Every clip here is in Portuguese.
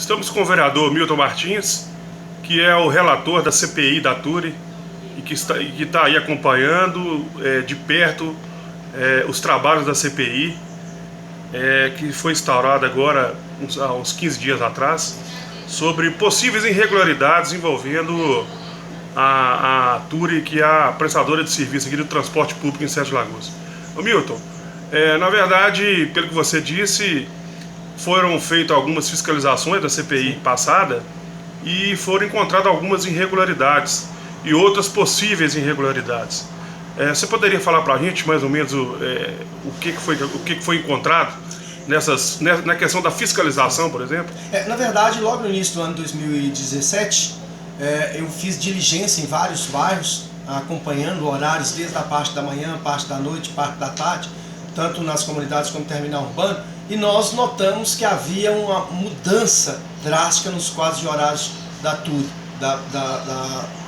Estamos com o vereador Milton Martins, que é o relator da CPI da Turi e que está aí acompanhando de perto os trabalhos da CPI, que foi instaurada agora há uns 15 dias atrás, sobre possíveis irregularidades envolvendo a Turi, que é a prestadora de serviço aqui do transporte público em Sete Lagoas. Ô Milton, na verdade, pelo que você disse, foram feitas algumas fiscalizações da CPI passada e foram encontradas algumas irregularidades e outras possíveis irregularidades. Você poderia falar para a gente mais ou menos o que foi encontrado na questão da fiscalização, por exemplo? Na verdade, logo no início do ano 2017, eu fiz diligência em vários bairros, acompanhando horários desde a parte da manhã, parte da noite, parte da tarde, tanto nas comunidades como no terminal urbano, e nós notamos que havia uma mudança drástica nos quadros de horários da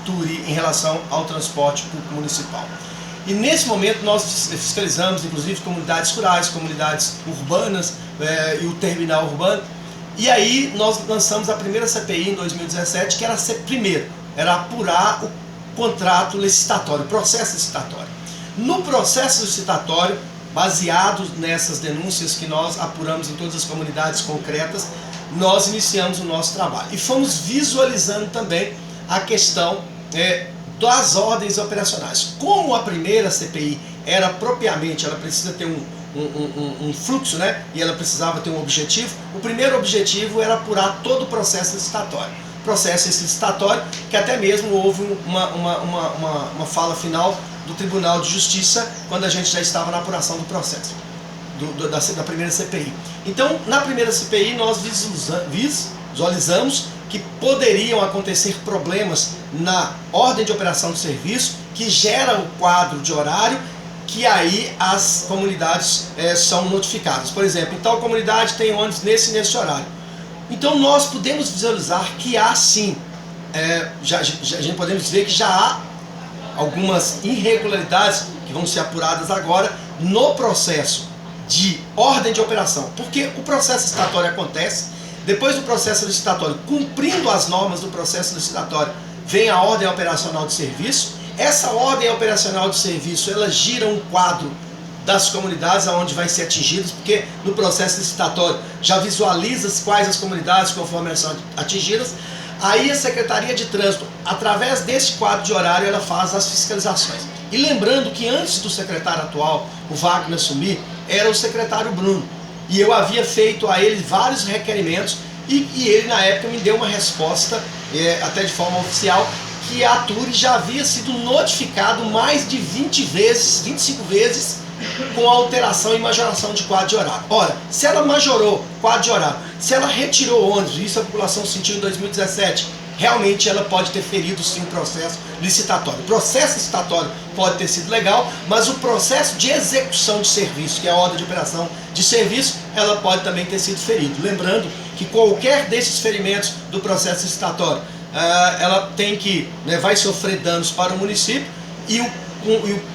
Turi em relação ao transporte público municipal. E nesse momento nós fiscalizamos inclusive comunidades rurais, comunidades urbanas e o terminal urbano. E aí nós lançamos a primeira CPI em 2017, que era apurar o contrato licitatório, o processo licitatório. No processo licitatório, baseados nessas denúncias que nós apuramos em todas as comunidades concretas, nós iniciamos o nosso trabalho. E fomos visualizando também a questão das ordens operacionais. Como a primeira CPI era propriamente, ela precisa ter um fluxo, né? E ela precisava ter um objetivo. O primeiro objetivo era apurar todo o processo licitatório. Processo licitatório que até mesmo houve uma fala final do Tribunal de Justiça quando a gente já estava na apuração do processo da primeira CPI. Então, na primeira CPI nós visualizamos que poderiam acontecer problemas na ordem de operação do serviço, que gera o quadro de horário, que aí as comunidades são notificadas. Por exemplo, em tal comunidade tem ônibus nesse horário. Então nós podemos visualizar que há sim, a gente podemos dizer que já há algumas irregularidades que vão ser apuradas agora no processo de ordem de operação, porque o processo licitatório acontece, depois do processo licitatório, cumprindo as normas do processo licitatório, vem a ordem operacional de serviço. Essa ordem operacional de serviço, ela gira um quadro das comunidades aonde vai ser atingidas, porque no processo licitatório já visualiza quais as comunidades conforme elas são atingidas. Aí a Secretaria de Trânsito, através desse quadro de horário, ela faz as fiscalizações. E lembrando que antes do secretário atual, o Wagner, assumir, era o secretário Bruno. E eu havia feito a ele vários requerimentos e ele na época me deu uma resposta, até de forma oficial, que a Turi já havia sido notificado mais de 25 vezes com alteração e majoração de quadro de horário. Ora, se ela majorou quadro de horário, se ela retirou ônibus, isso a população sentiu em 2017, realmente ela pode ter ferido sim o processo licitatório. O processo licitatório pode ter sido legal, mas o processo de execução de serviço, que é a ordem de operação de serviço, ela pode também ter sido ferido. Lembrando que qualquer desses ferimentos do processo licitatório, ela tem que, vai sofrer danos para o município e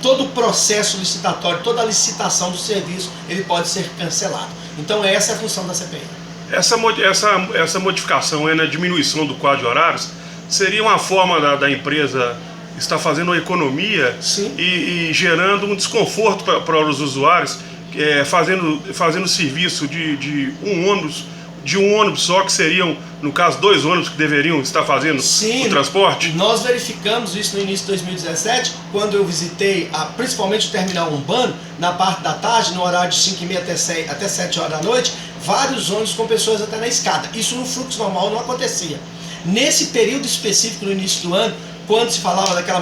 todo o processo licitatório, toda a licitação do serviço, ele pode ser cancelado. Então essa é a função da CPI. Essa modificação na diminuição do quadro de horários seria uma forma da empresa estar fazendo uma economia e gerando um desconforto para os usuários, fazendo serviço de um ônibus só, que seriam, no caso, 2 ônibus que deveriam estar fazendo o transporte? Nós verificamos isso no início de 2017, quando eu visitei principalmente o terminal urbano, na parte da tarde, no horário de 5h30 até 7 horas da noite, vários ônibus com pessoas até na escada. Isso no fluxo normal não acontecia. Nesse período específico, no início do ano, quando se falava daquela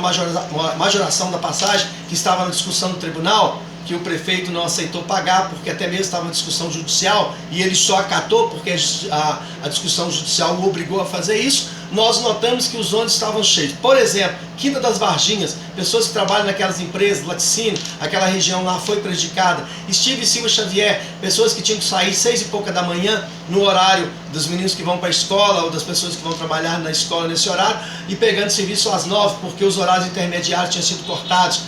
majoração da passagem, que estava na discussão do tribunal, que o prefeito não aceitou pagar, porque até mesmo estava uma discussão judicial, e ele só acatou porque a discussão judicial o obrigou a fazer isso, nós notamos que os ônibus estavam cheios. Por exemplo, Quinta das Varginhas, pessoas que trabalham naquelas empresas, laticínio, aquela região lá foi prejudicada. Steve e Silva Xavier, pessoas que tinham que sair 6 e pouca da manhã, no horário dos meninos que vão para a escola, ou das pessoas que vão trabalhar na escola nesse horário, e pegando serviço às 9, porque os horários intermediários tinham sido cortados.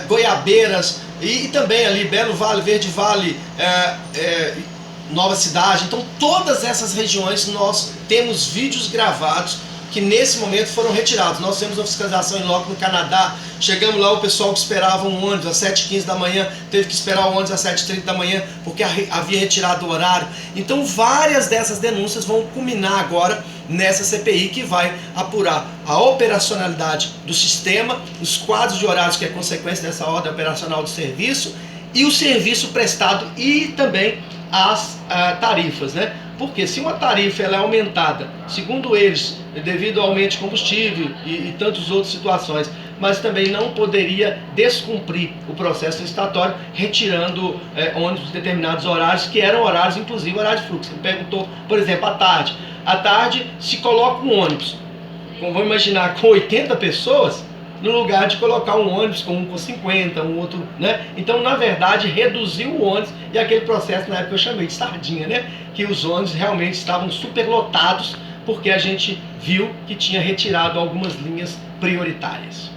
Goiabeiras, e também ali Belo Vale, Verde Vale, Nova Cidade. Então todas essas regiões nós temos vídeos gravados que nesse momento foram retirados. Nós temos uma fiscalização em loco no Canadá. Chegamos lá, o pessoal que esperava um ônibus às 7h15 da manhã teve que esperar o ônibus às 7h30 da manhã porque havia retirado o horário. Então várias dessas denúncias vão culminar agora nessa CPI que vai apurar a operacionalidade do sistema, os quadros de horários que é consequência dessa ordem operacional do serviço e o serviço prestado e também as tarifas, né? Porque se uma tarifa ela é aumentada, segundo eles, devido ao aumento de combustível e tantas outras situações, mas também não poderia descumprir o processo licitatório retirando ônibus de determinados horários, que eram horários, inclusive horário de fluxo. Ele perguntou, por exemplo, à tarde. À tarde se coloca um ônibus, vamos imaginar, com 80 pessoas, no lugar de colocar um ônibus com 50, um outro, né? Então, na verdade, reduziu o ônibus e aquele processo, na época eu chamei de sardinha, né? Que os ônibus realmente estavam superlotados porque a gente viu que tinha retirado algumas linhas prioritárias.